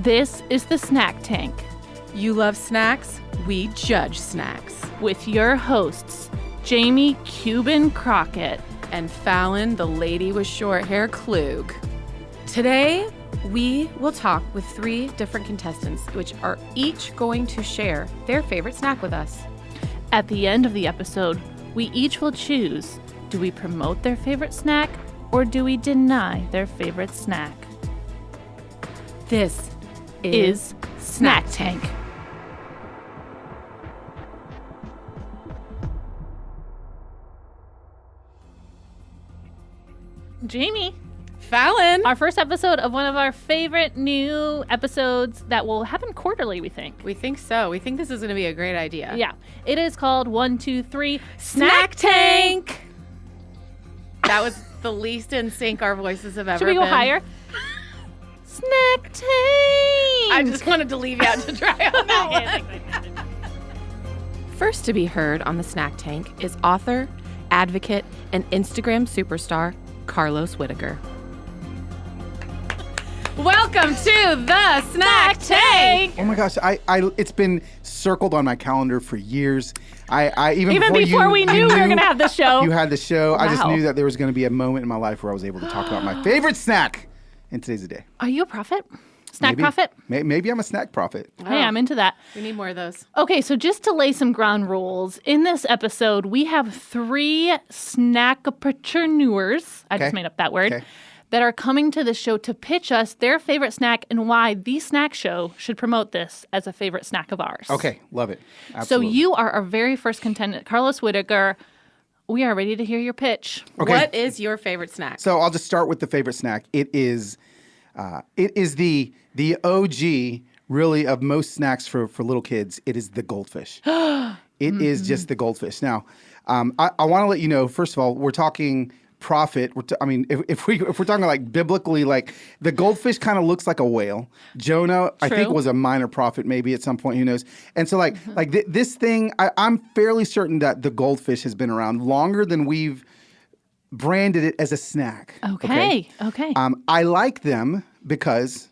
This is the Snack Tank. You love snacks, we judge snacks. With your hosts, Jamie Cuban Crockett and Fallon, the lady with short hair, Klug. Today, we will talk with 3 different contestants, which are each going to share their favorite snack with us. At the end of the episode, we each will choose, do we promote their favorite snack or do we deny their favorite snack? This is Snack Tank. Jamie. Fallon. Our first episode of one of our favorite new episodes that will happen quarterly, we think. We think so. We think this is going to be a great idea. Yeah. It is called 1, 2, 3 Snack Tank. That was the least in sync our voices have ever been. Should we go higher? Snack Tank. I just wanted to leave you out to dry on that one. First to be heard on the Snack Tank is author, advocate, and Instagram superstar Carlos Whittaker. Welcome to the Snack Tank. Oh my gosh, I it's been circled on my calendar for years. I even before we knew we were going to have the show. You had the show. Wow. I just knew that there was going to be a moment in my life where I was able to talk about my favorite snack. And today's the day. Are you a prophet? Snack Maybe. prophet? Maybe I'm a snack prophet. Hey, I'm into that. We need more of those. Okay, so just to lay some ground rules, in this episode, we have 3 snackpreneurs, I just made up that word, that are coming to the show to pitch us their favorite snack and why the snack show should promote this as a favorite snack of ours. Okay, love it. Absolutely. So you are our very first contestant, Carlos Whittaker. We are ready to hear your pitch. Okay. What is your favorite snack? So I'll just start with the favorite snack. It is the OG, really, of most snacks for little kids. It is the Goldfish. It is just the Goldfish. Now, I want to let you know, first of all, we're talking profit. If we're talking like biblically, like the Goldfish kind of looks like a whale. Jonah, I think, was a minor prophet maybe at some point. Who knows? And so this thing, I'm fairly certain that the Goldfish has been around longer than we've branded it as a snack. Okay. I like them because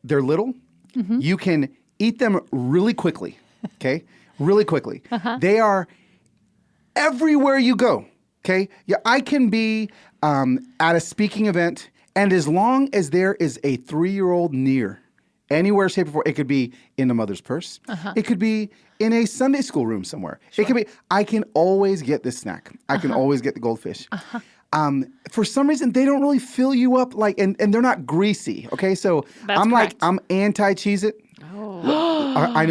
they're little. Mm-hmm. You can eat them really quickly. Okay, really quickly. They are everywhere you go. Okay, yeah, I can be at a speaking event, and as long as there is a 3-year-old near, anywhere, shape, or form, it could be in the mother's purse. It could be in a Sunday school room somewhere. Sure. It could be. I can always get this snack. I can always get the Goldfish. For some reason, they don't really fill you up and they're not greasy. Okay, so That's I'm correct. I'm anti-Cheez-It. Oh. I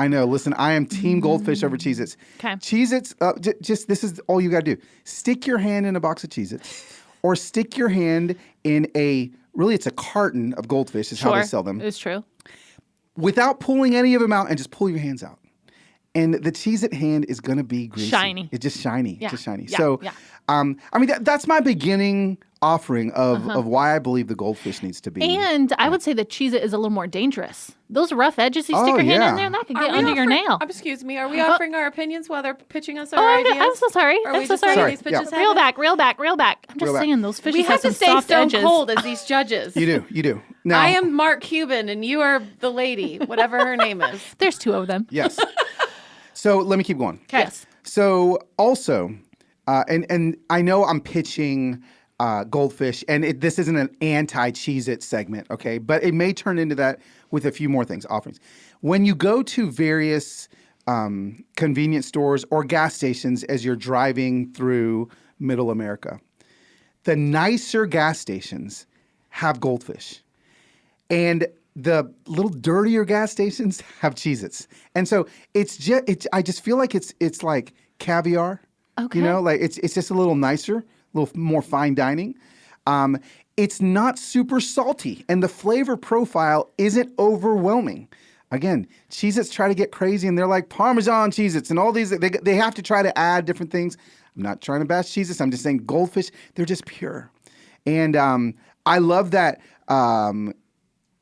know. Listen, I am team Goldfish over Cheez-Its. Okay. Cheez-Its, just this is all you got to do. Stick your hand in a box of Cheez-Its or stick your hand in it's a carton of Goldfish is how they sell them. It's true. Without pulling any of them out and just pull your hands out. And the Cheez-It hand is going to be greasy. Shiny. It's just shiny. Yeah. Just shiny. Yeah. So, Yeah. that's my beginning offering of why I believe the Goldfish needs to be. And I would say that Cheez-It is a little more dangerous. Those rough edges you stick your hand in there, that could get under your nail. Excuse me, are we offering our opinions while they're pitching us our Oh, ideas? I'm so sorry. Are I'm we so just sorry. letting these pitches Reel happen? back. I'm just Reel back. saying those fishes We have some to stay soft stone edges. cold as these judges. You do. Now, I am Mark Cuban and you are the lady, whatever her name is. There's 2 of them. Yes. So let me keep going. Yes. So also, and I know I'm pitching Goldfish, and this isn't an anti-Cheez-It segment, okay? But it may turn into that with a few more offerings. When you go to various convenience stores or gas stations as you're driving through Middle America, the nicer gas stations have Goldfish. And the little dirtier gas stations have Cheez-Its. And so I just feel like it's like caviar. Okay. You know, like it's just a little nicer, a little more fine dining. It's not super salty, and the flavor profile isn't overwhelming. Again, Cheez-Its try to get crazy, and they're like Parmesan Cheez-Its and all these. They have to try to add different things. I'm not trying to bash Cheez-Its. I'm just saying Goldfish, they're just pure. And I love that.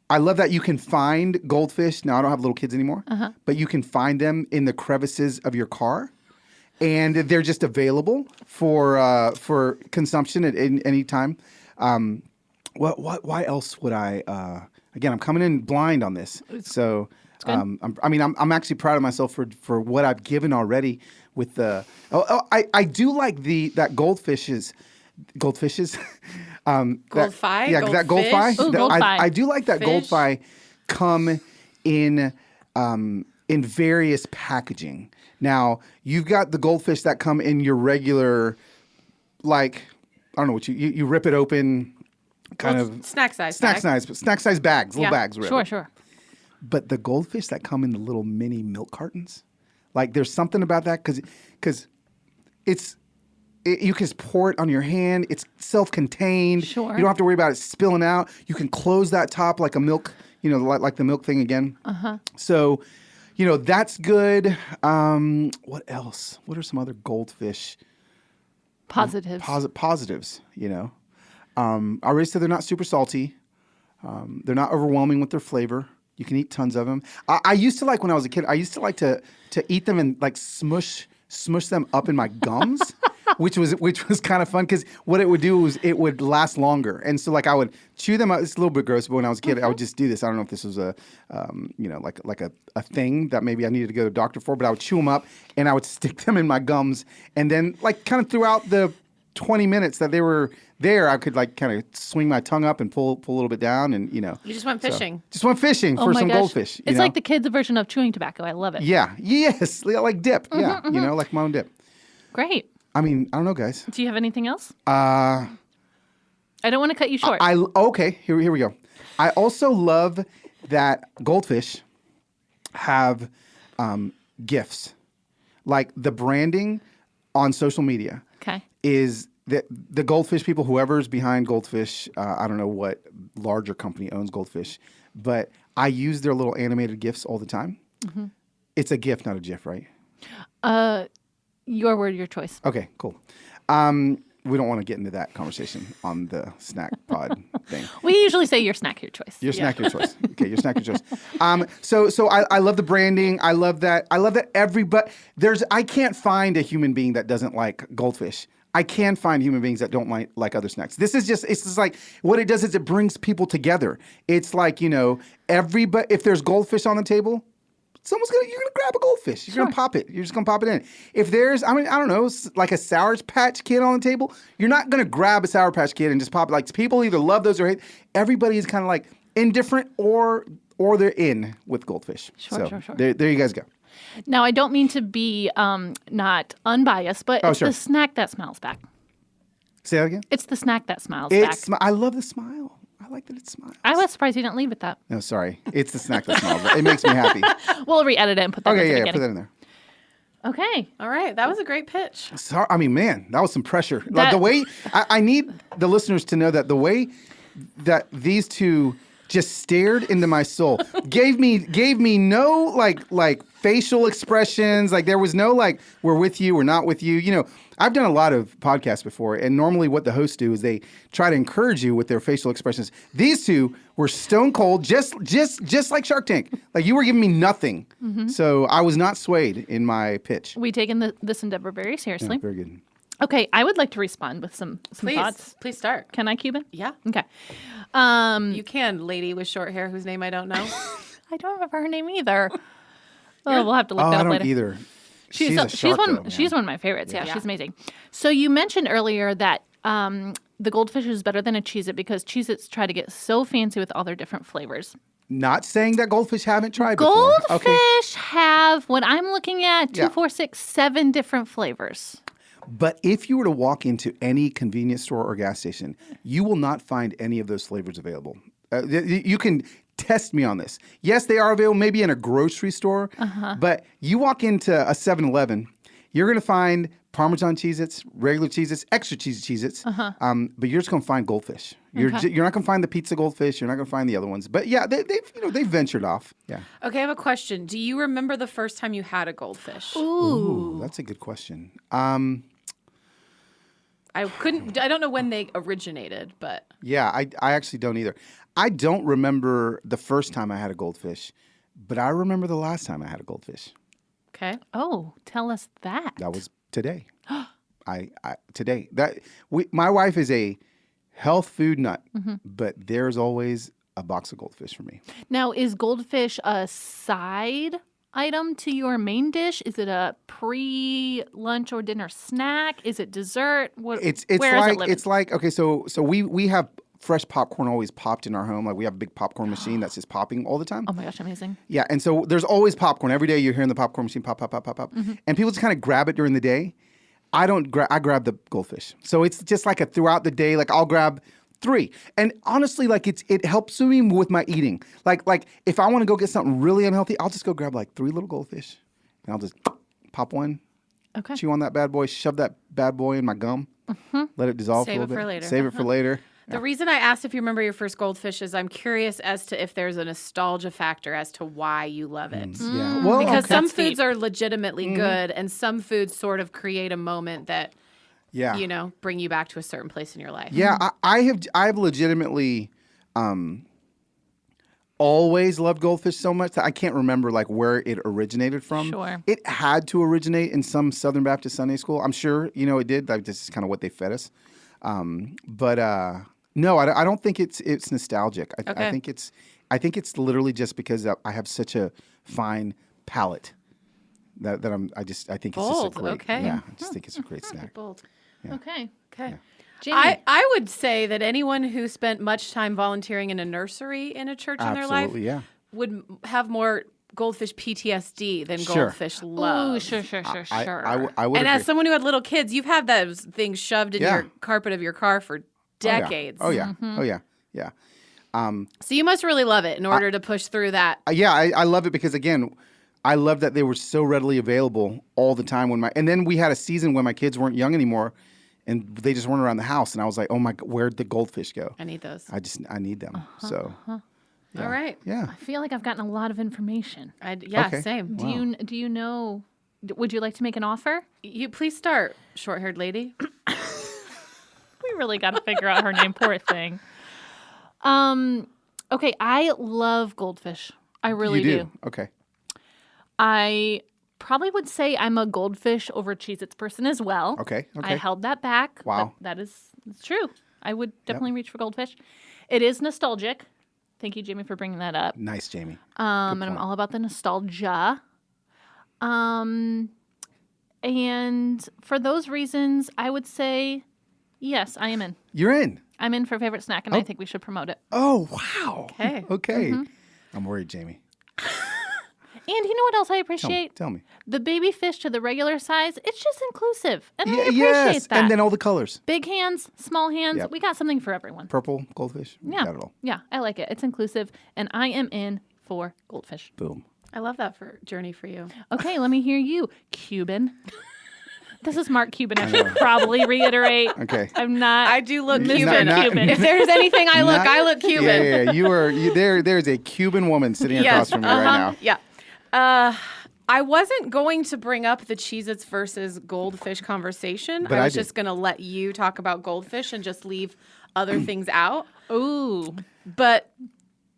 I love that you can find Goldfish. Now, I don't have little kids anymore, but you can find them in the crevices of your car. And they're just available for consumption at any time. Why else would I again, I'm coming in blind on this. So I'm actually proud of myself for what I've given already with the. I do like that goldfishes. Goldfi? That goldfi. Ooh, goldfi. I do like that goldfi come in various packaging. Now you've got the goldfish that come in your regular, like I don't know what you rip it open, kind of snack size bags, little bags. Really. Sure. But the goldfish that come in the little mini milk cartons, like there's something about that because you can just pour it on your hand. It's self-contained. Sure. You don't have to worry about it spilling out. You can close that top like a milk, like the milk thing again. So, that's good. What else? What are some other goldfish Positives? Positives, I already said they're not super salty. They're not overwhelming with their flavor. You can eat tons of them. I used to like when I was a kid. I used to like to eat them and like smush them up in my gums, which was kind of fun because what it would do was it would last longer. And so like I would chew them out. It's a little bit gross, but when I was a kid, I would just do this. I don't know if this was a thing that maybe I needed to go to a doctor for, but I would chew them up and I would stick them in my gums, and then like kind of throughout the 20 minutes that they were there, I could like kind of swing my tongue up and pull a little bit down, and You just went fishing. Just went fishing for some goldfish. It's like the kids' version of chewing tobacco. I love it. Yeah. Yes. Like dip. Yeah. Like my own dip. Great. I mean, I don't know, guys. Do you have anything else? I don't want to cut you short. Okay. Here we go. I also love that goldfish have gifts, like the branding on social media. Okay. Is that the Goldfish people, whoever's behind Goldfish, I don't know what larger company owns Goldfish, but I use their little animated GIFs all the time. It's a GIF, not a GIF, right? Your word, your choice. Okay, cool. We don't want to get into that conversation on the snack pod thing. We usually say your snack, your choice. Your snack, your choice. Okay, your snack, your choice. So I love the branding. I love that everybody I can't find a human being that doesn't like Goldfish. I can find human beings that don't like other snacks. It's just like what it does is it brings people together. It's like, everybody, if there's goldfish on the table, you're gonna grab a goldfish. You're gonna pop it. You're just gonna pop it in. If there's, I don't know, like a Sour Patch Kid on the table, you're not gonna grab a Sour Patch Kid and just pop it. Like people either love those or hate. Everybody is kind of like indifferent or they're in with goldfish. Sure. There you guys go. Now, I don't mean to be not unbiased, but it's the snack that smiles back. Say that again? It's the snack that smiles back. I love the smile. I like that it smiles. I was surprised you didn't leave it that. No, sorry. It's the snack that smiles. It makes me happy. We'll re-edit it and put that in the beginning. Put that in there. Okay. All right. That was a great pitch. Sorry, man, that was some pressure. Like the way, I need the listeners to know that the way that these two just stared into my soul, gave me no like facial expressions. Like there was no like we're with you, we're not with you. I've done a lot of podcasts before, and normally what the hosts do is they try to encourage you with their facial expressions. These two were stone cold, just like Shark Tank. Like you were giving me nothing, so I was not swayed in my pitch. We taken this endeavor very seriously. Yeah, very good. Okay, I would like to respond with some thoughts. Please start. Can I, Cuban? Yeah. Okay. You can, lady with short hair whose name I don't know. I don't remember her name either. We'll have to look that up later. I don't either. She's one of my favorites. Yeah, she's amazing. So you mentioned earlier that the Goldfish is better than a Cheez-It because Cheez-Its try to get so fancy with all their different flavors. Not saying that Goldfish haven't tried before. Goldfish have, what I'm looking at, 2, 4, 6, 7 different flavors. But if you were to walk into any convenience store or gas station, you will not find any of those flavors available. You can test me on this. Yes, they are available maybe in a grocery store, but you walk into a 7-Eleven, you're going to find Parmesan Cheez-Its, regular Cheez-Its, extra cheesy Cheez-Its, but you're just going to find Goldfish. You're not going to find the pizza Goldfish. You're not going to find the other ones. But yeah, they've ventured off. Yeah. Okay, I have a question. Do you remember the first time you had a Goldfish? Ooh, that's a good question. I don't know when they originated, but. Yeah, I actually don't either. I don't remember the first time I had a Goldfish, but I remember the last time I had a Goldfish. Okay. Oh, tell us that. That was today. Today. My wife is a health food nut, but there's always a box of Goldfish for me. Now, is Goldfish a side item to your main dish? Is it a pre-lunch or dinner snack? Is it dessert? Where is it living? It's like okay, so we have fresh popcorn always popped in our home. Like we have a big popcorn machine that's just popping all the time. Oh my gosh, amazing. Yeah, and so there's always popcorn. Every day you're hearing the popcorn machine pop, pop, pop, pop, pop. Mm-hmm. And people just kind of grab it during the day. I grab the Goldfish. So it's just like a throughout the day, like I'll grab 3. And honestly, like it helps me with my eating. Like if I want to go get something really unhealthy, I'll just go grab like 3 little Goldfish. And I'll just pop one, Okay. chew on that bad boy, shove that bad boy in my gum, let it dissolve Save for a it little bit. for later. Save it for later. The reason I asked if you remember your first Goldfish is I'm curious as to if there's a nostalgia factor as to why you love it. Yeah. Well, Because okay. some That's deep. foods are legitimately good, and some foods sort of create a moment that bring you back to a certain place in your life. Yeah, I've legitimately always loved Goldfish so much that I can't remember like where it originated from. Sure. It had to originate in some Southern Baptist Sunday school. I'm sure, it did. Like this is kind of what they fed us. But no, I don't think it's nostalgic. I think it's literally just because I have such a fine palate that I think it's just a great. Okay. Yeah, I just think it's a great snack. Bold. Okay. Okay. Jamie. I would say that anyone who spent much time volunteering in a nursery in a church in their life Absolutely, yeah. would have more Goldfish PTSD than Sure. Goldfish love. Ooh, sure. I would And agree. as someone who had little kids, you've had those things shoved in your carpet of your car for decades. Oh yeah. Oh yeah. Yeah. So you must really love it in order to push through that. Yeah, I love it because again, I love that they were so readily available all the time and then we had a season when my kids weren't young anymore and they just weren't around the house and I was like, "Oh my God, where'd the Goldfish go?" I need those. I need them. So yeah. All right. Yeah. I feel like I've gotten a lot of information. Okay. Same. Do you know? Would you like to make an offer? You please start, short-haired lady. We really got to figure out her name. Poor thing. Okay, I love Goldfish. I really You do. Okay. I probably would say I'm a Goldfish over Cheez-Its person as well. Okay. I held that back. Wow. But it's true. I would definitely reach for Goldfish. It is nostalgic. Thank you, Jamie, for bringing that up. Nice, Jamie. And I'm all about the nostalgia. And for those reasons, I would say, yes, I am in. You're in. I'm in for favorite snack, and I think we should promote it. Oh, wow. Okay. Okay. I'm worried, Jamie. And you know what else I appreciate? Tell me. The baby fish to the regular size. It's just inclusive, and I appreciate Yes, that. and then all the colors. Big hands, small hands. Yep. We got something for everyone. Purple, Goldfish. We got it all. Yeah, I like it. It's inclusive, and I am in for Goldfish. Boom. I love that journey for you. Okay, let me hear you, Cuban. This is Mark Cuban. I should probably reiterate. Okay. I'm not. I do look Mr. Cuban. Cuban. If there's anything I look Cuban. Yeah. There's a Cuban woman sitting across from me right now. Yeah. I wasn't going to bring up the Cheez-Its versus Goldfish conversation. But I I was did. just going to let you talk about Goldfish and just leave other things out. Ooh. But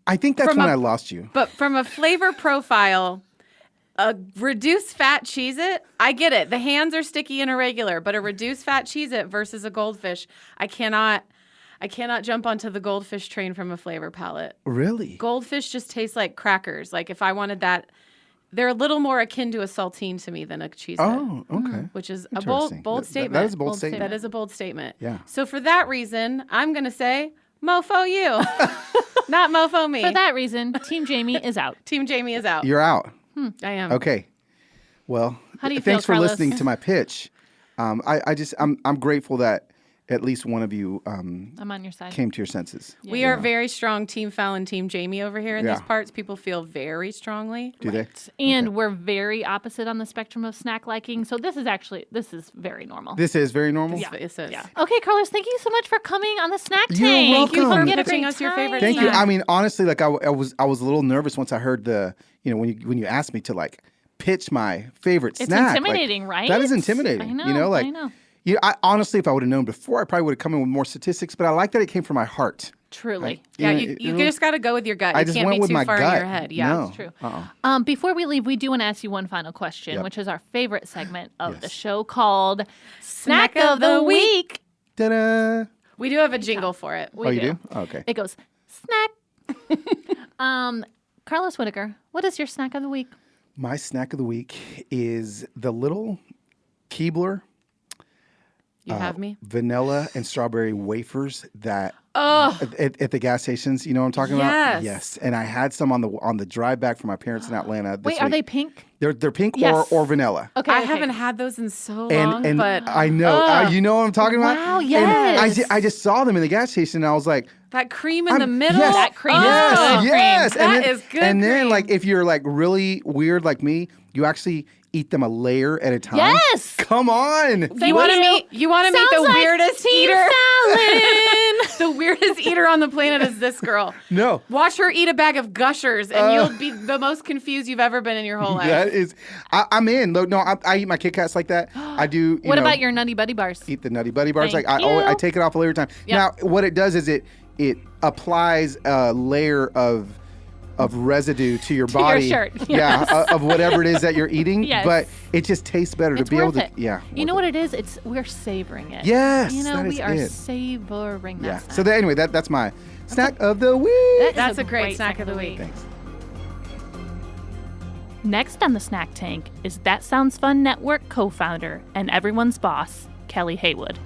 I think that's when I lost you. But from a flavor profile, a reduced fat Cheez-It, I get it. The hands are sticky and irregular, but a reduced fat Cheez-It versus a Goldfish, I cannot jump onto the Goldfish train from a flavor palette. Really? Goldfish just tastes like crackers. Like if I wanted that, they're a little more akin to a saltine to me than a Cheez-It. Oh, okay. Which is a Interesting. bold statement. That is a bold statement. That is a bold statement. Yeah. So for that reason, I'm going to say mofo you, not mofo me. For that reason, Team Jamie is out. Team Jamie is out. You're out. I am. Okay. Well, How do you thanks feel, for Carlos? listening to my pitch. I'm grateful that at least one of you I'm on your side. came to your senses. We are very strong Team Fallon, Team Jamie over here in these Yeah. parts. People feel very strongly. Do they? And we're very opposite on the spectrum of snack liking. So this is very normal. This is very normal. This is. Yeah. Okay, Carlos, thank you so much for coming on the snack You're tank. welcome. Hope you Thank had a you for great us your time. favorite Thank you. snack. I mean, honestly, like I was a little nervous once I heard when you asked me to like pitch my favorite It's snack. intimidating, like, right? That is intimidating. I know, You know, like I know. I honestly, if I would have known before, I probably would have come in with more statistics. But I like that it came from my heart. Truly. Yeah, You you know, just got to go with your gut. I You just can't went be with too my far gut. in your head. Yeah. No. It's true. Uh-uh. Before we leave, we do want to ask you one final question, Yep. which is our favorite segment of Yes. the show called Snack of the Week. Ta-da! We do have a jingle for it. We Oh, you do? Oh, okay. It goes, snack. Carlos Whittaker, what is your snack of the week? My snack of the week is the little Keebler You have me? vanilla and strawberry wafers that at the gas stations. You know what I'm talking about? Yes. And I had some on the drive back from my parents in Atlanta. This Wait, are week. they pink? They're pink Yes. or vanilla. Okay. I haven't had those in so long, And but I know you know what I'm talking about. Wow, And yes. I just saw them in the gas station, and I was like, that cream in the middle. Yes, That cream is yes, good yes. cream. And That is good And then, cream. like, if you're like really weird like me, you actually eat them a layer at a time. Yes. Come on. You want to meet? You want to meet the Sounds like weirdest team eater? salad. The weirdest eater on the planet is this girl. No. Watch her eat a bag of Gushers, and you'll be the most confused you've ever been in your whole life. That is, I'm in. No, I eat my Kit Kats like that. I do. What about your Nutty Buddy bars? Eat the Nutty Buddy bars. Thank Like you. I take it off a layer at a time. Yep. Now, what it does is it applies a layer of residue to your your body. shirt, Yeah, yes. of whatever it is that you're eating. Yes. But it just tastes better It's to be able worth to. it. Yeah. You know what it is? We're savoring it. Yes, You know, that is we are it. savoring that Yeah. snack. So anyway, that's my snack of the week. That is That's a great snack of the week. Thanks. Next on the Snack Tank is That Sounds Fun Network co-founder and everyone's boss, Kelli Haywood.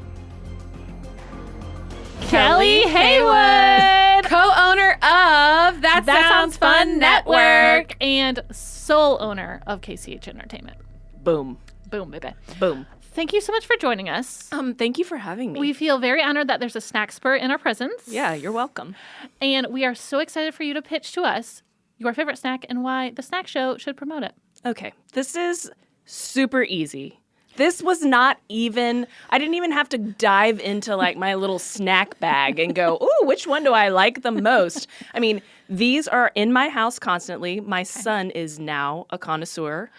Kelli Haywood, Co-owner of That Sounds Fun Network. and sole owner of KCH Entertainment. Boom. Boom, baby. Boom. Thank you so much for joining us. Thank you for having me. We feel very honored that there's a snack spur in our presence. Yeah, you're welcome. And we are so excited for you to pitch to us your favorite snack and why the snack show should promote it. Okay, this is super easy. This was not even, I didn't even have to dive into like my little snack bag and go, ooh, which one do I like the most? I mean, these are in my house constantly. My son is now a connoisseur,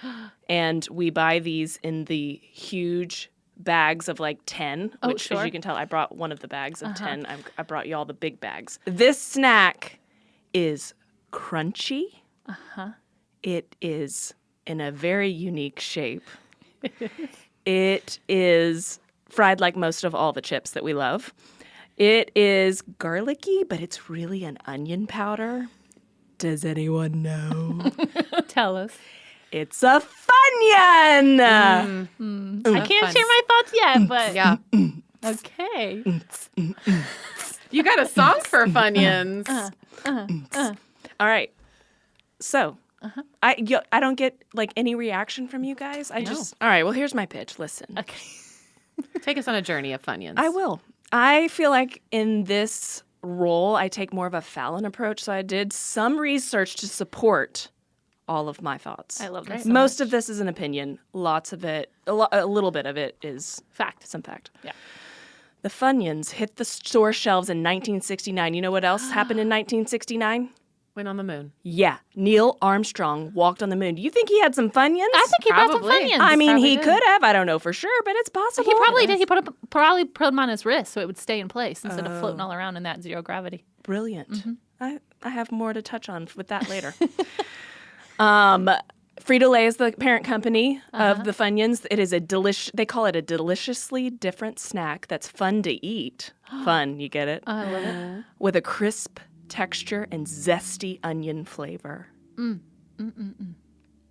and we buy these in the huge bags of like 10, which sure. as you can tell, I brought one of the bags of 10. I brought y'all the big bags. This snack is crunchy. It is in a very unique shape. It is fried like most of all the chips that we love. It is garlicky, but it's really an onion powder. Does anyone know? Tell us. It's a Funyun! I can't share my thoughts yet, but Yeah. okay. You got a song for Funyuns. All right. So, I don't get like any reaction from you guys. All right, well, here's my pitch. Listen. Okay. Take us on a journey of Funyuns. I will. I feel like in this role, I take more of a Fallon approach. So I did some research to support all of my thoughts. I love this. Most of this is an opinion. Lots of it, a little bit of it is Fact. some fact. Yeah. The Funyuns hit the store shelves in 1969. You know what else happened in 1969? Went on the moon. Yeah, Neil Armstrong walked on the moon. Do you think he had some Funyuns? I think he brought some Probably. Funyuns. I mean, probably he did. could have. I don't know for sure, but it's possible. He probably did. He probably put them on his wrist so it would stay in place instead of floating all around in that zero gravity. Brilliant. I have more to touch on with that later. Frito-Lay is the parent company of the Funyuns. It is they call it a deliciously different snack that's fun to eat. Fun, you get it? I love it. With a crisp texture and zesty onion flavor.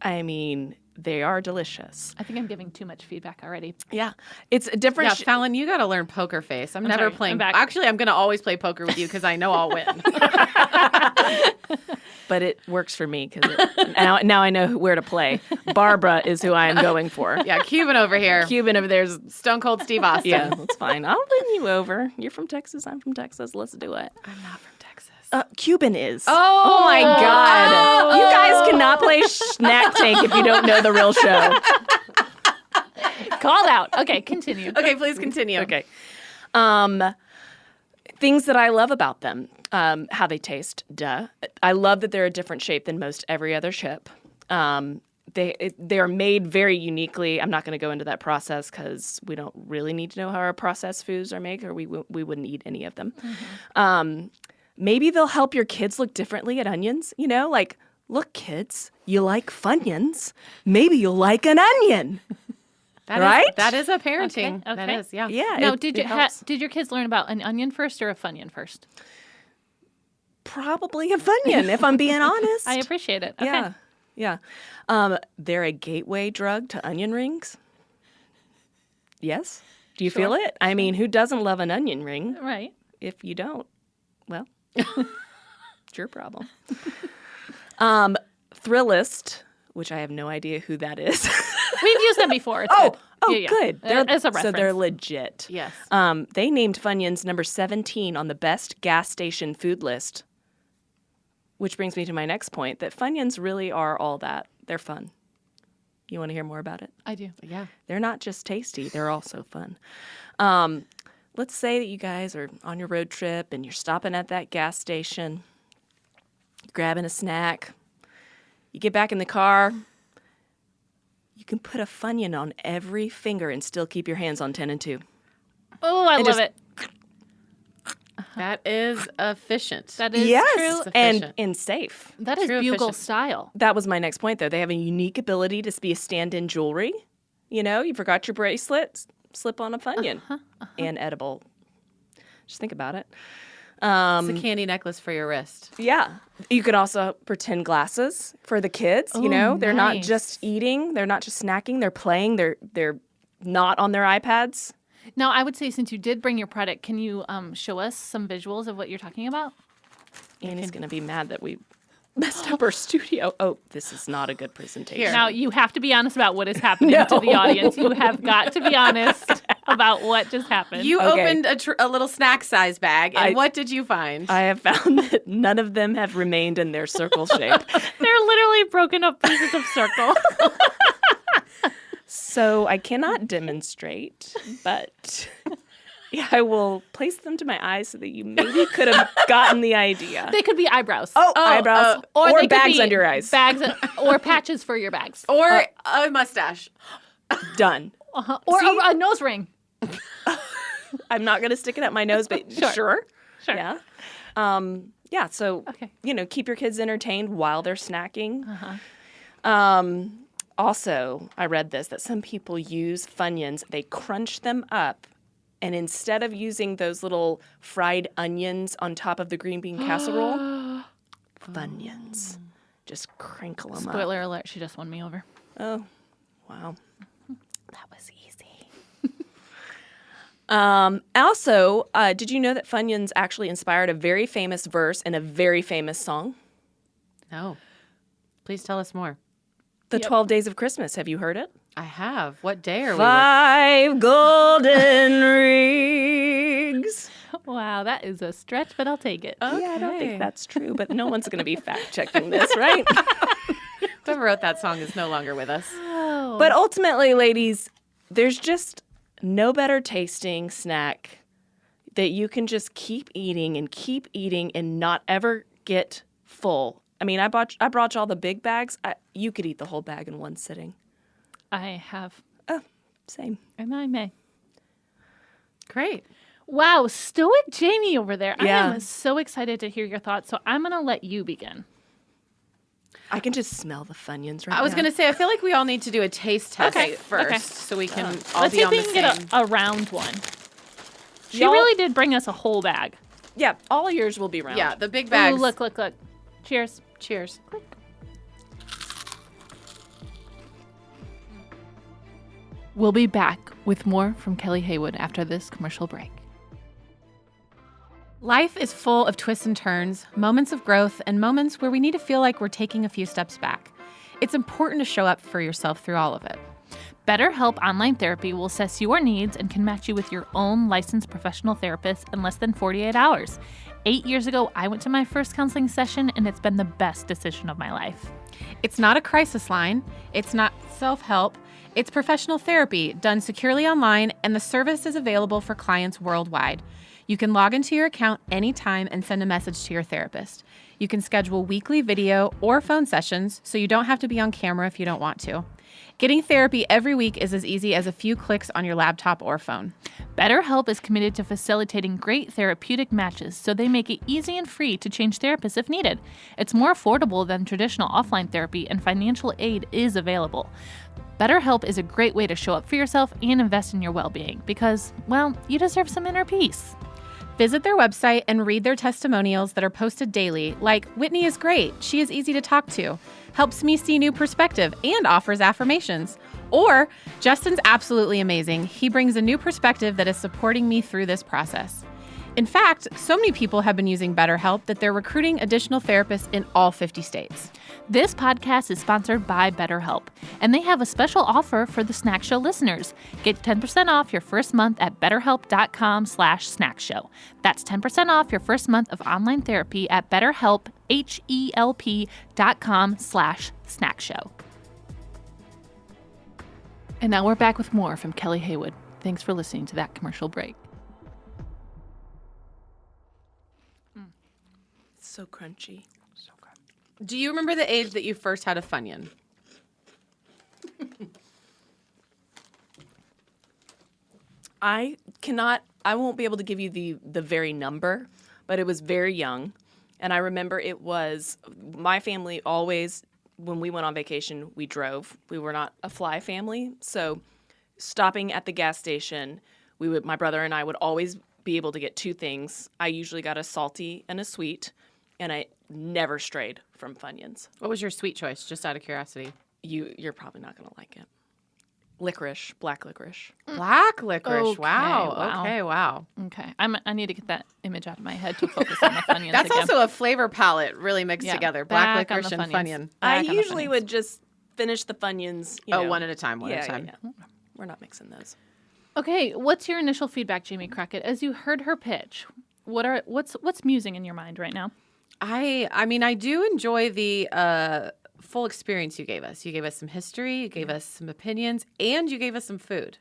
I mean, they are delicious. I think I'm giving too much feedback already. Yeah. It's a different Yeah, Fallon, you got to learn Poker Face. I'm never sorry, playing. I'm back. Actually, I'm going to always play poker with you because I know I'll win. but it works for me because now I know where to play. Barbara is who I am going for. Yeah, Cuban over here. Cuban over there's Stone Cold Steve Austin. yeah, that's fine. I'll win you over. You're from Texas. I'm from Texas. Let's do it. I'm not from Texas. Cuban is. Oh my God! You guys cannot play Snack Tank if you don't know the real show. Called out. Okay, continue. Okay, please continue. Okay. Things that I love about them, how they taste. Duh. I love that they're a different shape than most every other chip. They are made very uniquely. I'm not going to go into that process because we don't really need to know how our processed foods are made, or we wouldn't eat any of them. Maybe they'll help your kids look differently at onions. You know, like, look, kids, you like Funyuns. Maybe you'll like an onion. Right? That is a parenting. Okay. That is, yeah. Yeah. Now, it did helps. your kids learn about an onion first or a Funyun first? probably a Funyun, if I'm being honest. I appreciate it. Okay. Yeah. They're a gateway drug to onion rings. Yes? Do you feel it? I mean, who doesn't love an onion ring? Right. If you don't, well, it's your problem. Thrillist, which I have no idea who that is. We've used them before. It's good. Yeah. Good. As a reference. So they're legit. Yes. They named Funyuns number 17 on the best gas station food list, which brings me to my next point, that Funyuns really are all that. They're fun. You want to hear more about it? I do. Yeah. They're not just tasty, they're also fun. Let's say that you guys are on your road trip and you're stopping at that gas station, grabbing a snack. You get back in the car. You can put a Funyun on every finger and still keep your hands on 10 and 2. Oh, I love it. That is efficient. That is true. It's and efficient. safe. That is True Bugle efficient. style. That was my next point, though. They have a unique ability to be a stand-in jewelry. You know, you forgot your bracelet, slip on a Funyun. And edible. Just think about it. It's a candy necklace for your wrist. Yeah. You could also pretend glasses for the kids. You know, they're not nice. just eating. They're not just snacking. They're playing. They're not on their iPads. Now, I would say since you did bring your product, can you show us some visuals of what you're talking about? Annie's going to be mad that we messed up our studio. Oh, this is not a good presentation. Now, you have to be honest about what is happening to the audience. You have got to be honest about what just happened. You Okay. opened a little snack size bag, and what did you find? I have found that none of them have remained in their circle shape. They're literally broken up pieces of circle. So I cannot demonstrate, but I will place them to my eyes so that you maybe could have gotten the idea. They could be eyebrows. Eyebrows or they could bags be under your eyes. Bags or patches for your bags. or a mustache. Done. Or a nose ring. I'm not going to stick it up my nose, but sure. Yeah. Yeah, so, Okay. keep your kids entertained while they're snacking. Also, I read this, that some people use Funyuns, they crunch them up, and instead of using those little fried onions on top of the green bean casserole, Funyuns. Just crinkle them up. Spoiler alert, she just won me over. Oh, wow. That was easy. Also, did you know that Funyuns actually inspired a very famous verse in a very famous song? No. Please tell us more. The 12 Days of Christmas. Have you heard it? I have. What day are we? 5 golden rings. Wow, that is a stretch, but I'll take it. Yeah, I don't Okay. think that's true, but no one's going to be fact-checking this, right? Whoever wrote that song is no longer with us. Oh. But ultimately, ladies, there's just no better tasting snack that you can just keep eating and not ever get full. I mean, I brought you all the big bags. You could eat the whole bag in one sitting. I have, Same. and I may. Great. Wow, stoic Jamie over there. Yeah. I am so excited to hear your thoughts, so I'm going to let you begin. I can just smell the Funyuns right now. I was going to say, I feel like we all need to do a taste test Okay, first okay. so we can all Let's be see if on we the can same. get a round one. She Y'all- really did bring us a whole bag. Yeah, all of yours will be round. Yeah, the big bags. Ooh, look. Cheers. Cheers. We'll be back with more from Kelli Haywood after this commercial break. Life is full of twists and turns, moments of growth, and moments where we need to feel like we're taking a few steps back. It's important to show up for yourself through all of it. BetterHelp Online Therapy will assess your needs and can match you with your own licensed professional therapist in less than 48 hours. 8 years ago, I went to my first counseling session, and it's been the best decision of my life. It's not a crisis line. It's not self-help. It's professional therapy done securely online, and the service is available for clients worldwide. You can log into your account anytime and send a message to your therapist. You can schedule weekly video or phone sessions, so you don't have to be on camera if you don't want to. Getting therapy every week is as easy as a few clicks on your laptop or phone. BetterHelp is committed to facilitating great therapeutic matches, so they make it easy and free to change therapists if needed. It's more affordable than traditional offline therapy, and financial aid is available. BetterHelp is a great way to show up for yourself and invest in your well-being because, well, you deserve some inner peace. Visit their website and read their testimonials that are posted daily, like Whitney is great, she is easy to talk to, helps me see new perspective, and offers affirmations. Or Justin's absolutely amazing. He brings a new perspective that is supporting me through this process. In fact, so many people have been using BetterHelp that they're recruiting additional therapists in all 50 states. This podcast is sponsored by BetterHelp, and they have a special offer for the Snack Show listeners. Get 10% off your first month at betterhelp.com/snackshow. That's 10% off your first month of online therapy at BetterHelp, HELP.com/snackshow. And now we're back with more from Kelli Haywood. Thanks for listening to that commercial break. So crunchy. Do you remember the age that you first had a Funyun? I won't be able to give you the very number, but it was very young. And I remember it was, my family always, when we went on vacation, we drove. We were not a fly family. So stopping at the gas station, my brother and I would always be able to get two things. I usually got a salty and a sweet, and I never strayed from Funyuns. What was your sweet choice, just out of curiosity? You're probably not going to like it. Licorice, black licorice. Black licorice. Okay, Wow. wow. Okay, wow. Okay, I need to get that image out of my head to focus on the Funyuns That's again. also a flavor palette really mixed together. Black back on licorice the and Funyuns. Funyun. I Back on the usually Funyuns. would just finish the Funyuns. One at a time, one at a time. Yeah. We're not mixing those. Okay, what's your initial feedback, Jamie Crockett, as you heard her pitch? What's musing in your mind right now? I mean, I do enjoy the full experience you gave us. You gave us some history, you gave us some opinions, and you gave us some food.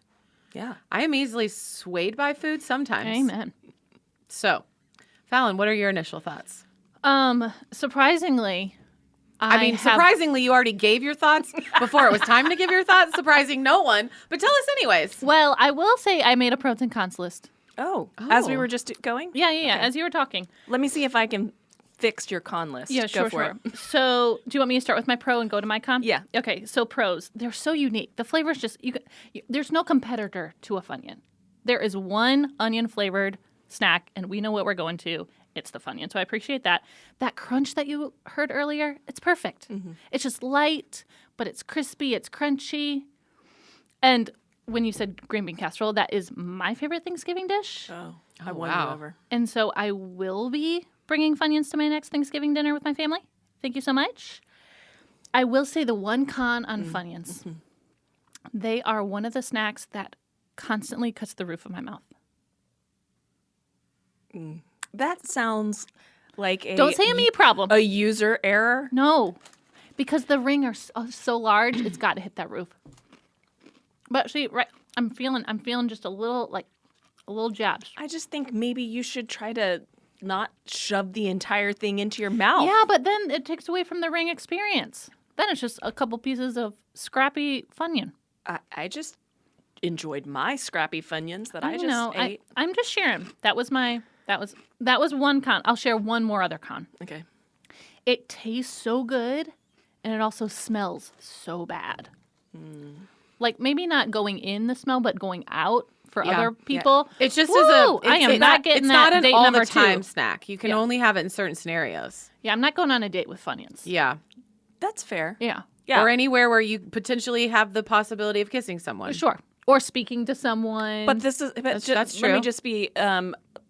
Yeah. I am easily swayed by food sometimes. Amen. So, Fallon, what are your initial thoughts? Surprisingly, surprisingly, you already gave your thoughts before it was time to give your thoughts. Surprising no one. But tell us anyways. Well, I will say I made a pros and cons list. Oh, as we were just going? Yeah, Okay. as you were talking. Let me see if I can fix your con list. Yeah, Go sure, for sure. it. So, do you want me to start with my pro and go to my con? Yeah. Okay, so pros. They're so unique. The flavor's just, there's no competitor to a Funyun. There is one onion-flavored snack, and we know what we're going to. It's the Funyun. So I appreciate that. That crunch that you heard earlier, it's perfect. Mm-hmm. It's just light, but it's crispy, it's crunchy. And when you said green bean casserole, that is my favorite Thanksgiving dish. Oh, I won wow. you over. And so I will be bringing Funyuns to my next Thanksgiving dinner with my family. Thank you so much. I will say the one con on Funyuns. Mm-hmm. They are one of the snacks that constantly cuts the roof of my mouth. That sounds like Don't say a me problem. a user error. No, because the ring are so large, it's got to hit that roof. But see, right, I'm feeling just a little jabs. I just think maybe you should try to not shove the entire thing into your mouth. Yeah, but then it takes away from the ring experience. Then it's just a couple pieces of scrappy Funyun. I just enjoyed my scrappy Funyuns that I just ate. I'm just sharing. That was one con. I'll share one more other con. Okay. It tastes so good, and it also smells so bad. Like maybe not going in the smell, but going out for other people. It's just Woo! I am not getting it's that not an date all number the time 2. snack. You can only have it in certain scenarios. Yeah, I'm not going on a date with Funyuns. Yeah. That's fair. Yeah. Yeah. Or anywhere where you potentially have the possibility of kissing someone. Sure. Or speaking to someone. But that's true. Let me just be.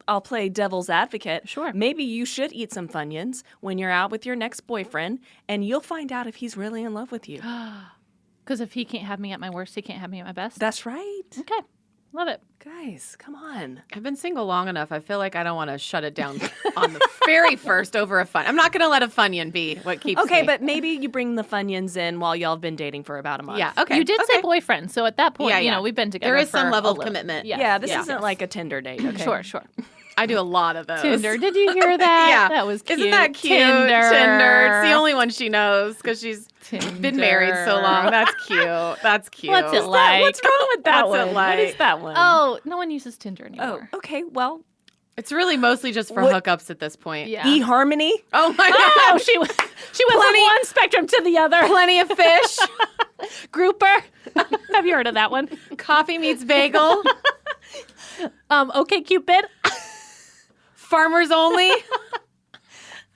I'll play devil's advocate. Sure. Maybe you should eat some Funyuns when you're out with your next boyfriend, and you'll find out if he's really in love with you. Because if he can't have me at my worst, he can't have me at my best. That's right. Okay. Love it. Guys, come on. I've been single long enough. I feel like I don't want to shut it down on the very first over a fun. I'm not going to let a Funyun be what keeps Okay, me. but maybe you bring the Funyuns in while y'all have been dating for about a month. Yeah, okay. You did okay. say boyfriend, so at that point, Yeah. we've been together. There is some for level a of little- commitment. Yes. Yeah, this yes, isn't yes. like a Tinder date. Okay. Sure. I do a lot of those. Tinder. Did you hear that? Yeah. That was cute. Isn't that cute? Tinder. It's the only one she knows because she's been married so long. That's cute. That's cute. What's it like? What's wrong with that What's it one? like? What is that one? Oh, no one uses Tinder Oh, anymore. okay. Well, It's really mostly just for What- hookups at this point. Yeah. eHarmony. Oh my Oh, God. she went from one spectrum to the other. Plenty of fish. Grouper. Have you heard of that one? Coffee meets bagel. Okay, Cupid. farmers only.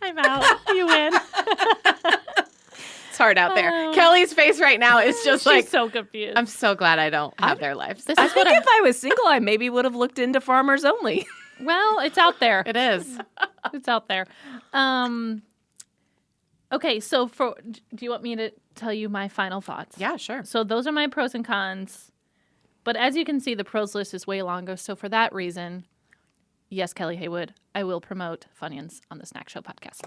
I'm out. You win. It's hard out there. Kelly's face right now is just She's like, so confused. I'm so glad I don't have their lives. I think if I was single, I maybe would have looked into farmers only. Well, it's out there. It is. It's out there. Okay, so do you want me to tell you my final thoughts? Yeah, sure. So those are my pros and cons. But as you can see, the pros list is way longer. So for that reason, yes, Kelli Haywood, I will promote Funyuns on the Snack Show podcast.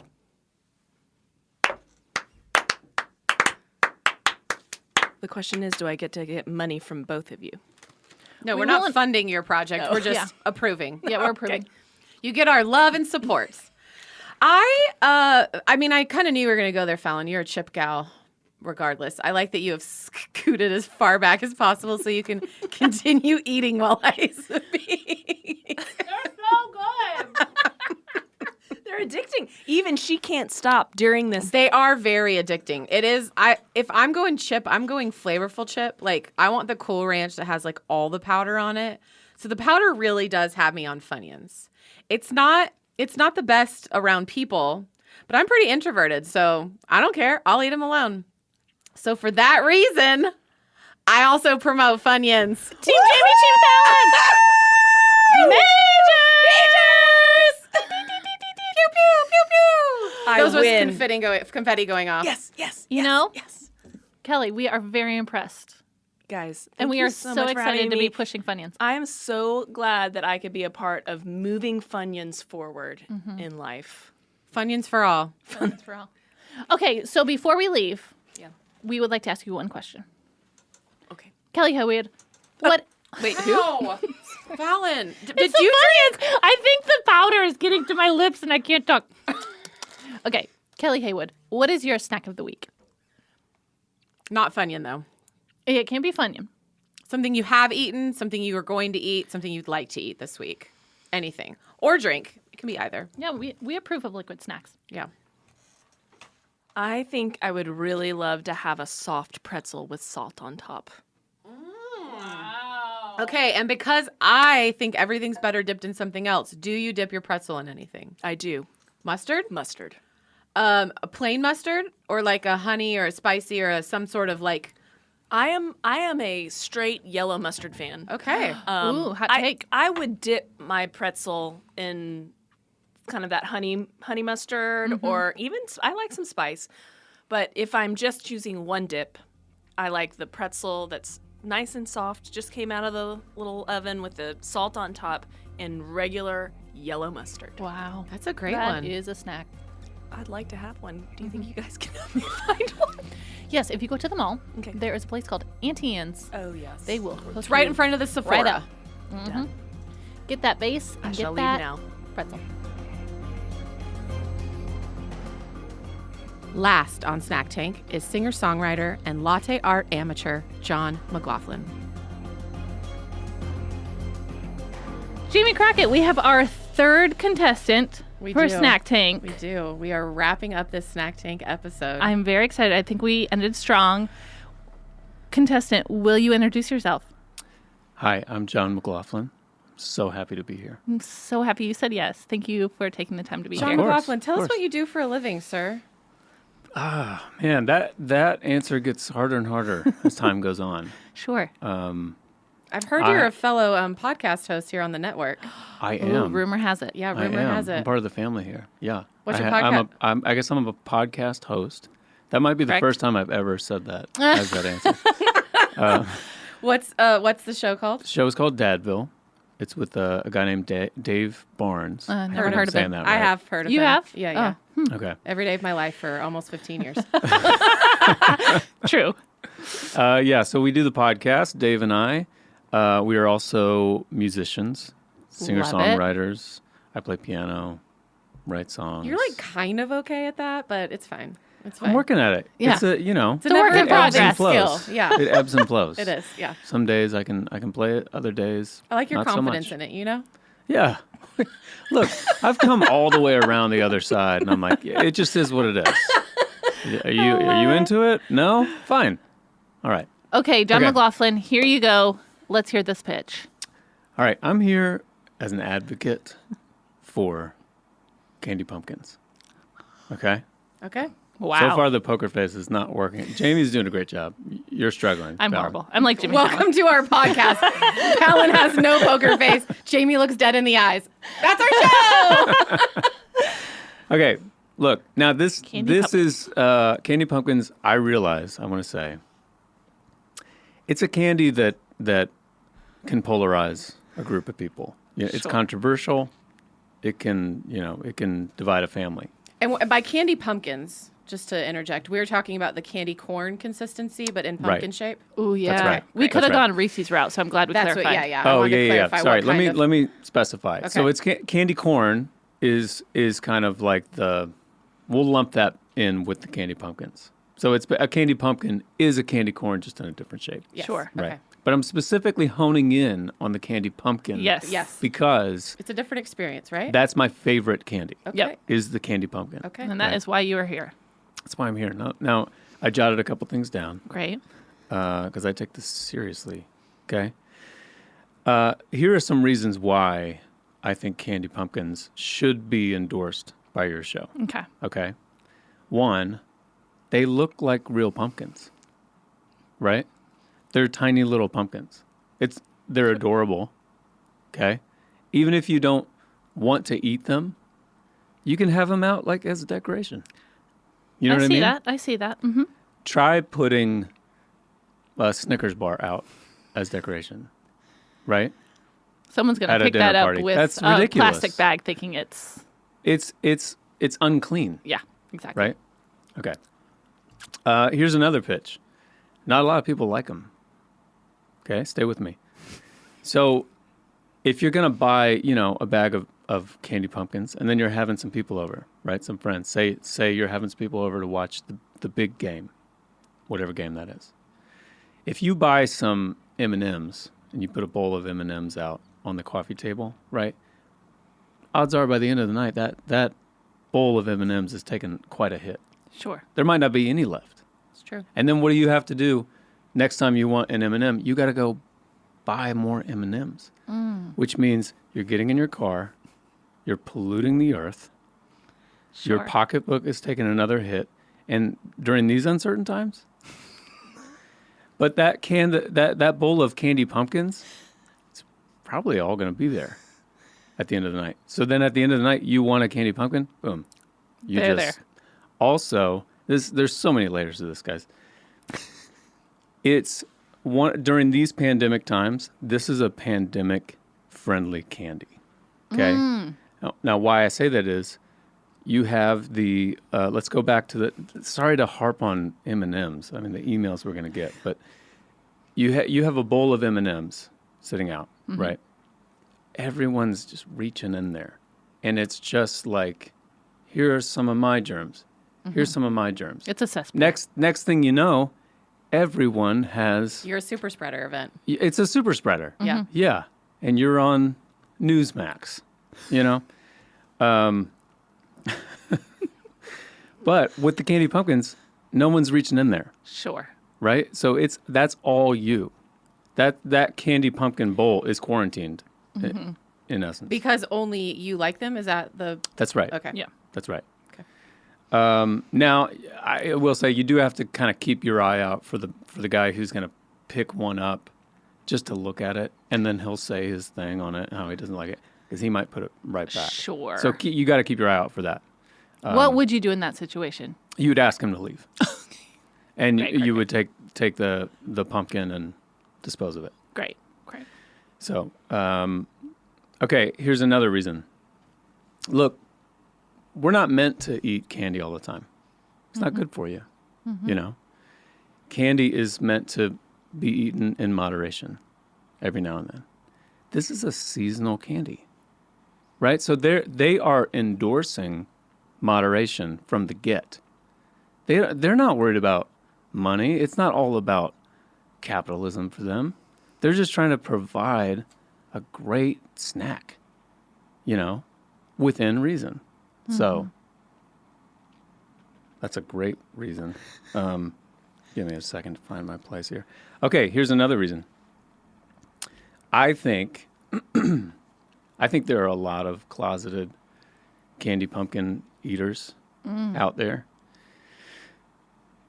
The question is, do I get to get money from both of you? No, We we're not won't- funding your project. Oh, We're just yeah. approving. Yeah, we're approving. You get our love and support. I mean, I kind of knew you were going to go there, Fallon. You're a chip gal, regardless. I like that you have scooted as far back as possible so you can continue eating while I speak. They're so good. They're addicting. Even she can't stop during this. They are very addicting. It is. If I'm going chip, I'm going flavorful chip. Like, I want the Cool Ranch that has like all the powder on it. So the powder really does have me on Funyuns. It's not the best around people, but I'm pretty introverted, so I don't care. I'll eat them alone. So for that reason, I also promote Funyuns. Team Jamie, Team Fallon. Majors! Pew, pew, pew, pew. I Those was win. confetti going off. Yes. You know? Yes. Kelly, we are very impressed. Guys, And thank we you are so so much for excited having to me. be pushing Funyuns. I am so glad that I could be a part of moving Funyuns forward in life. Funyuns for all. Funyuns for all. Okay, so before we leave, we would like to ask you one question. Okay. Kelli Haywood, what... Wait, who? Fallon, did It's you the Funyuns! I think the powder is getting to my lips and I can't talk. Okay, Kelli Haywood, what is your snack of the week? Not Funyun, though. It can be Funyun. Something you have eaten, something you are going to eat, something you'd like to eat this week. Anything. Or drink. It can be either. Yeah, we approve of liquid snacks. Yeah. I think I would really love to have a soft pretzel with salt on top. Okay, and because I think everything's better dipped in something else, do you dip your pretzel in anything? I do. Mustard? Mustard. A plain mustard? Or like a honey or a spicy or some sort of like... I am a straight yellow mustard fan. Okay. Ooh, hot take. I would dip my pretzel in kind of that honey mustard, or even I like some spice. But if I'm just choosing one dip, I like the pretzel that's nice and soft, just came out of the little oven with the salt on top, and regular yellow mustard. Wow. That's a great That one. is a snack. I'd like to have one. Do you think you guys can help me find one? Yes, if you go to the mall, Okay. there is a place called Auntie Anne's. Oh, yes. They will. It's right in front of the Sephora. Right up. Get that base and I shall get leave that now. pretzel. Last on Snack Tank is singer-songwriter and latte art amateur Jon McLaughlin. Jamie Crockett, we have our third contestant We for do. Snack Tank. We do. We are wrapping up this Snack Tank episode. I'm very excited. I think we ended strong. Contestant, will you introduce yourself? Hi, I'm Jon McLaughlin. So happy to be here. I'm so happy you said yes. Thank you for taking the time to be Jon here. course, McLaughlin, tell of us course. what you do for a living, sir. Man, that answer gets harder and harder as time goes on. Sure. I've heard you're a fellow podcast host here on the network. I Ooh, am. rumor has it. Yeah, I rumor am. has it. I'm part of the family here. Yeah. What's your I guess I'm a podcast host. That might be the Correct. first time I've ever said that as that answer. What's the show called? The show is called Dadville. It's with a guy named Dave Barnes. Never I think heard I'm of saying it. that I right. have heard of You him. have? Yeah. Okay. Every day of my life for almost 15 years. True. Yeah, so we do the podcast, Dave and I. We are also musicians, singer-songwriters. I play piano, write songs. You're like kind of okay at that, but it's fine. It's fine. I'm working at it. Yeah. It's a, It's a work in never-ending progress. flows. skill. Yeah, It ebbs and flows. it is. Yeah, Some days I can play it, other days I like your not so confidence much. in it. You know. Yeah. Look, I've come all the way around the other side, and I'm like, yeah, it just is what it is. Are you into it? No? Fine. All right. Okay, Jon Okay. McLaughlin, here you go. Let's hear this pitch. All right. I'm here as an advocate for candy pumpkins. Okay? Okay. Wow. So far, the poker face is not working. Jamie's doing a great job. You're struggling. I'm Fallon. horrible. I'm like Jimmy Welcome Fallon. to our podcast. Fallon has no poker face. Jamie looks dead in the eyes. That's our show. Okay, look. Now, this Candy is candy pumpkins. I realize, I want to say, it's a candy that can polarize a group of people. Yeah, it's Sure. controversial. It can divide a family. And by candy pumpkins, just to interject, we were talking about the candy corn consistency, but in pumpkin Right. shape. Ooh, yeah. right. We could have That's right. gone Reese's route, so I'm glad we That's clarified. what. Yeah. I Oh wanted to yeah. clarify Sorry, what kind of- let me specify. So Okay. it's candy corn is kind of like we'll lump that in with the candy pumpkins. So it's a candy pumpkin is a candy corn just in a different shape. Yes. Sure. Okay. Right. But I'm specifically honing in on the candy pumpkin. Yes. Yes. Because It's a different experience, right? that's my favorite candy. Okay. Yep. Is the candy pumpkin. Okay. And that is why you are here. That's why I'm here. Now I jotted a couple things down Great. because I take this seriously. Okay. Here are some reasons why I think candy pumpkins should be endorsed by your show. Okay. Okay. One, they look like real pumpkins, right? They're tiny little pumpkins. They're adorable. Okay. Even if you don't want to eat them, you can have them out like as a decoration. You know what I mean? I see that. Mm-hmm. Try putting a Snickers bar out as decoration, right? Someone's going At to a pick that dinner up party. with That's a ridiculous. plastic bag thinking it's, It's unclean, yeah, exactly. right? Okay. Here's another pitch. Not a lot of people like them. Okay, stay with me. So, if you're gonna buy, a bag of candy pumpkins, and then you're having some people over, right? Some friends. Say you're having some people over to watch the big game, whatever game that is. If you buy some M&Ms and you put a bowl of M&Ms out on the coffee table, right? Odds are by the end of the night that bowl of M&Ms is taking quite a hit. Sure. There might not be any left. It's true. And then what do you have to do next time you want an M&M? You got to go buy more M&Ms, which means you're getting in your car, you're polluting the earth, Sure. your pocketbook is taking another hit, and during these uncertain times. But that bowl of candy pumpkins, it's probably all going to be there at the end of the night. So then at the end of the night, you want a candy pumpkin, boom. They're there. Also, there's so many layers to this, guys. It's during these pandemic times, this is a pandemic-friendly candy. Okay? Now, why I say that is you have the, let's go back to sorry to harp on M&Ms. I mean, the emails we're going to get, but you have a bowl of M&Ms sitting out, right? Everyone's just reaching in there. And it's just like, here are some of my germs. Here's some of my germs. It's a cesspool. Next thing you know, everyone has, You're a super spreader event. it's a super spreader. Yeah. Yeah. And you're on Newsmax, But with the candy pumpkins, no one's reaching in there, Sure. right? So that's all you. That candy pumpkin bowl is quarantined in essence. Because only you like them? Is that the... That's right. Okay. Yeah. That's right. Okay. Now, I will say you do have to kind of keep your eye out for the guy who's going to pick one up just to look at it, and then he'll say his thing on it, how he doesn't like it, because he might put it right back. Sure. So you got to keep your eye out for that. What would you do in that situation? You'd ask him to leave, and Great, you great, would take the pumpkin and dispose of it. Great. Great. So, okay, here's another reason. Look, we're not meant to eat candy all the time. It's not good for you, Candy is meant to be eaten in moderation every now and then. This is a seasonal candy, right? So they are endorsing moderation from the get. They're not worried about money. It's not all about capitalism for them. They're just trying to provide a great snack, within reason. So that's a great reason. Give me a second to find my place here. Okay, here's another reason. I think there are a lot of closeted candy pumpkin eaters out there.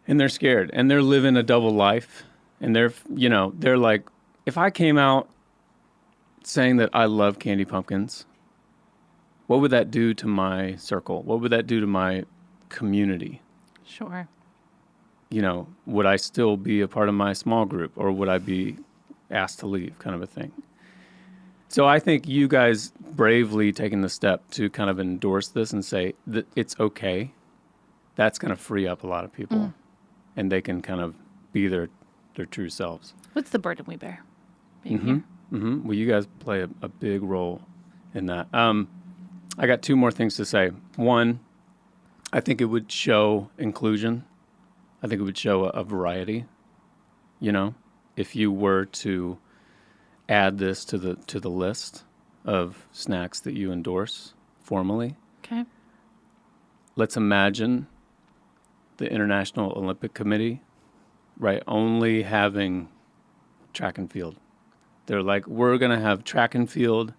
And they're scared, and they're living a double life. And they're like, if I came out saying that I love candy pumpkins, what would that do to my circle? What would that do to my community? Sure. Would I still be a part of my small group, or would I be asked to leave, kind of a thing? So I think you guys bravely taking the step to kind of endorse this and say that it's okay, that's going to free up a lot of people, and they can kind of be their true selves. What's the burden we bear? Well, you guys play a big role in that. I got two more things to say. One, I think it would show inclusion. I think it would show a variety. If you were to add this to the list of snacks that you endorse formally. Okay. Let's imagine the International Olympic Committee, right, only having track and field. They're like, we're going to have track and field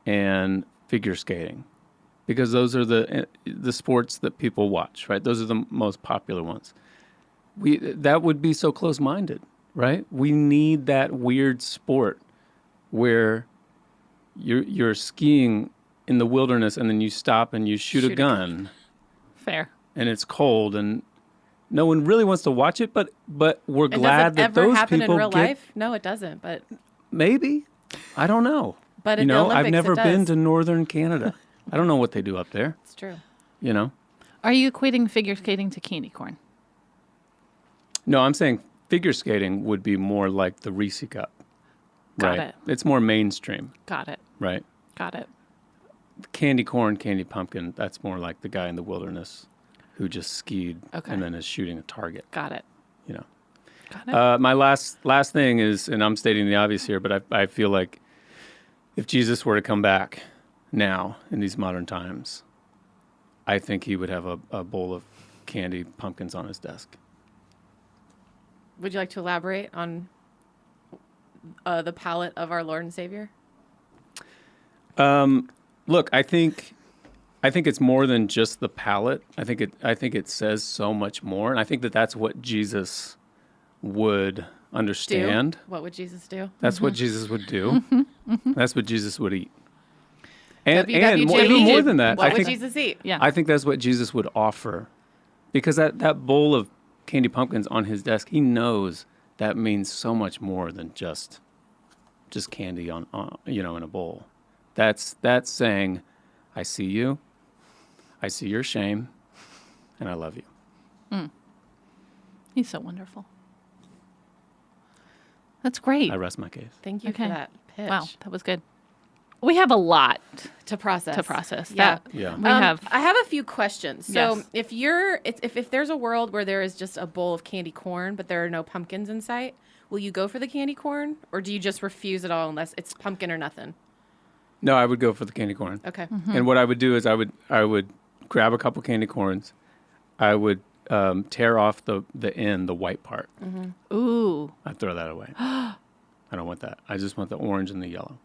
and figure skating because those are the sports that people watch, right? Those are the most popular ones. That would be so close-minded, right? We need that weird sport where you're skiing in the wilderness and then you stop and you shoot a gun. Fair. And it's cold and no one really wants to watch it, but we're glad that those people does it ever happen in real life? No, it doesn't, but maybe. I don't know. But in the Olympics, I've never it does. been to northern Canada. I don't know what they do up there. It's true. Are you equating figure skating to candy corn? No, I'm saying figure skating would be more like the Reese Cup. Got right? it. It's more mainstream. Got it. Right. Got it. Candy corn, candy pumpkin, that's more like the guy in the wilderness who just skied and then is shooting a target. Got it. Got it. My last thing is, and I'm stating the obvious here, but I feel like if Jesus were to come back now in these modern times, I think he would have a bowl of candy pumpkins on his desk. Would you like to elaborate on the palate of our Lord and Savior? Look, I think it's more than just the palate. I think it says so much more, and I think that's what Jesus would understand. What would Jesus do? That's what Jesus would do. That's what Jesus would eat. And WWJD. even more than that, What would Jesus eat? Yeah. I think that's what Jesus would offer, because that bowl of candy pumpkins on his desk, he knows that means so much more than just candy on in a bowl. That's saying, I see you, I see your shame, and I love you. He's so wonderful. That's great. I rest my case. Thank you for that pitch. Wow, that was good. We have a lot To process. Yeah. Yeah. We have. I have a few questions. So Yes. if there's a world where there is just a bowl of candy corn, but there are no pumpkins in sight, will you go for the candy corn, or do you just refuse it all unless it's pumpkin or nothing? No, I would go for the candy corn. Okay. And what I would do is I would grab a couple candy corns. I would tear off the white part. Ooh. I'd throw that away. I don't want that. I just want the orange and the yellow.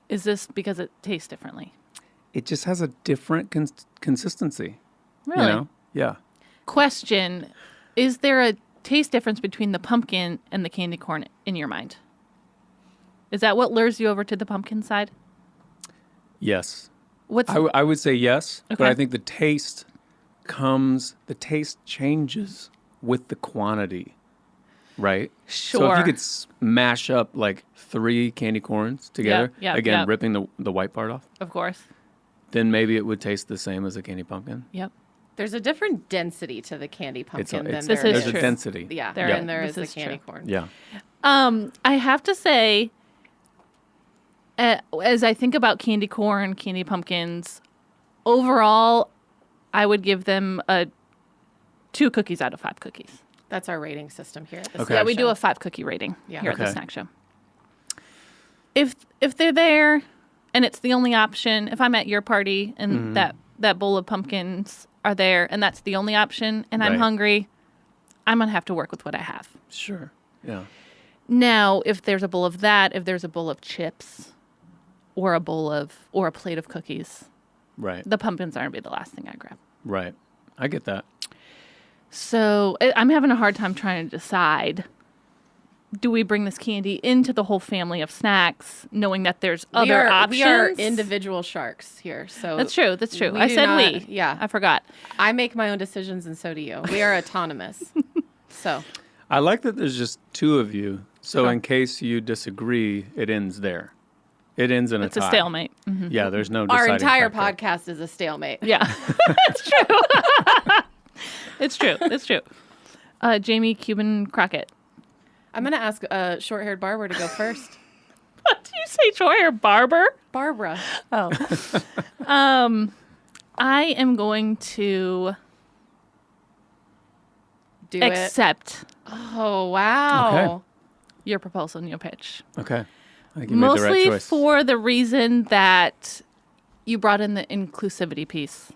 Is this because it tastes differently? It just has a different consistency. Really? Yeah. Question: is there a taste difference between the pumpkin and the candy corn in your mind? Is that what lures you over to the pumpkin side? Yes. What's I would say yes, but Okay. I think the taste changes with the quantity, right? So if Sure. you could mash up like 3 candy corns together, yeah. ripping the white part off, Of course. then maybe it would taste the same as a candy pumpkin. Yep. There's a different density to the candy pumpkin than This there is there's is. a density. Yeah, There- than there this is the is candy true. corn. Yeah. I have to say, as I think about candy corn, candy pumpkins, overall, I would give them 2 cookies out of 5 cookies. That's our rating system here at the Okay. Yeah, Snack we Show. do a 5 cookie rating Yeah. here at the Okay. snack show. If they're there and it's the only option, if I'm at your party and that bowl of pumpkins are there and that's the only option and I'm Right. hungry, I'm going to have to work with what I have. Sure. Yeah. Now, if there's a bowl of that, if there's a bowl of chips or a plate of cookies, Right. The pumpkins aren't be the last thing I grab. Right. I get that. So I'm having a hard time trying to decide. Do we bring this candy into the whole family of snacks, knowing that there's other options? We are individual sharks here, so That's true. That's true. we I do said not- we. yeah. I forgot. I make my own decisions, and so do you. We are autonomous. So I like that there's just two of you. So in case you disagree, it ends there. It ends in It's a tie. a stalemate. Mhm. Yeah, there's no our deciding entire factor. podcast is a stalemate. Yeah, it's true. It's true. It's true. Jamie Cuban Crockett. I'm gonna ask a short-haired Barbara to go first. What did you say, Troy or Barber? Barbara, Oh. I am going to do accept it. Oh wow. Okay. your proposal and your pitch. Okay. I think you made the right Mostly choice. for the reason that you brought in the inclusivity piece.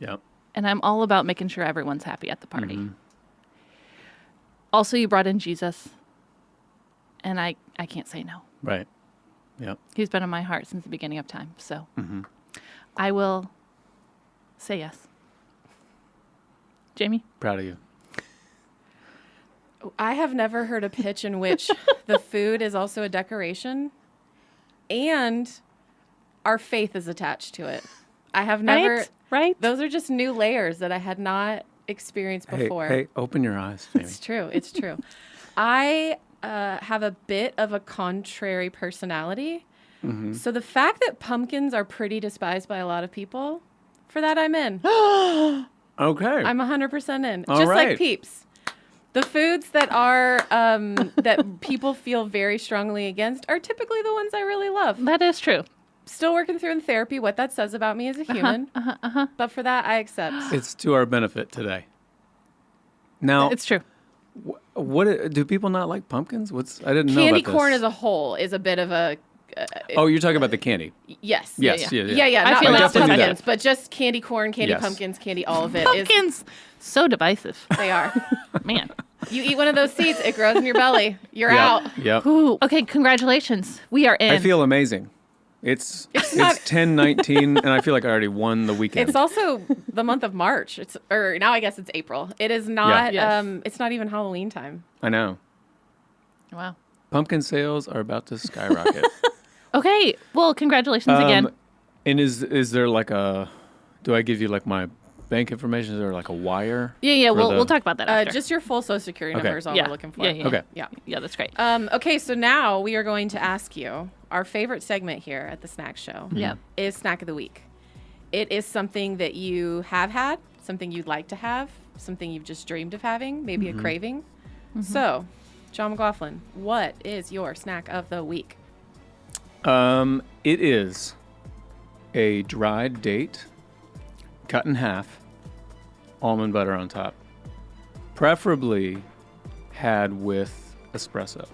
Yep. And I'm all about making sure everyone's happy at the party. Mm-hmm. Also, you brought in Jesus. And I can't say no. Right. Yep. He's been in my heart since the beginning of time. So Mm-hmm. I will say yes. Jamie? Proud of you. I have never heard a pitch in which the food is also a decoration and our faith is attached to it. I have never. Right? Those are just new layers that I had not experienced before. Hey, open your eyes, Jamie. It's true. It's true. I have a bit of a contrary personality. Mm-hmm. So the fact that pumpkins are pretty despised by a lot of people, for that I'm in. Okay. I'm 100% in. All Just right. like Peeps. The foods that are that people feel very strongly against are typically the ones I really love. That is true. Still working through in therapy what that says about me as a human. But for that, I accept. It's to our benefit today. Now, It's true. what do people not like pumpkins? I didn't know Candy about this. corn as a whole is a bit of a Oh, you're talking about the candy. yes. Yes, yeah. yeah. Not, I feel not like definitely pumpkins, but just candy corn, candy Yes. pumpkins, candy all of it is. Pumpkins. So divisive. They are. Man. You eat one of those seeds, it grows in your belly. You're Yep, out. Yep. Ooh. Okay, congratulations. We are in. I feel amazing. It's not- 10/19, and I feel like I already won the weekend. It's also the month of March. Or now I guess it's April. It is not. Yes. It's not even Halloween time. I know. Wow. Pumpkin sales are about to skyrocket. Okay. Well, congratulations again. And is there like a? Do I give you like my bank information? Is there like a wire? Yeah. for We'll talk about that after. Just your full Social Security Okay. number is all Yeah. we're looking for. Yeah. Okay. Yeah. that's great. Okay, so now we are going to ask you our favorite segment here at the Snack Show. Yeah. Is Snack of the Week. It is something that you have had, something you'd like to have, something you've just dreamed of having, maybe a craving. So, Jon McLaughlin, what is your snack of the week? It is a dried date, cut in half, almond butter on top, preferably had with espresso.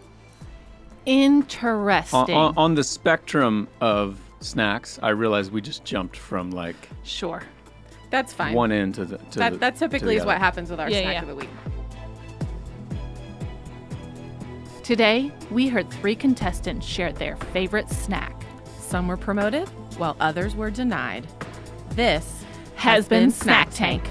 Interesting. On the spectrum of snacks, I realize we just jumped from like Sure. That's fine. one end to the That typically is other. what happens with our Yeah, snack yeah. of the week. Today, we heard 3 contestants share their favorite snack. Some were promoted, while others were denied. This Has been Snack Tank.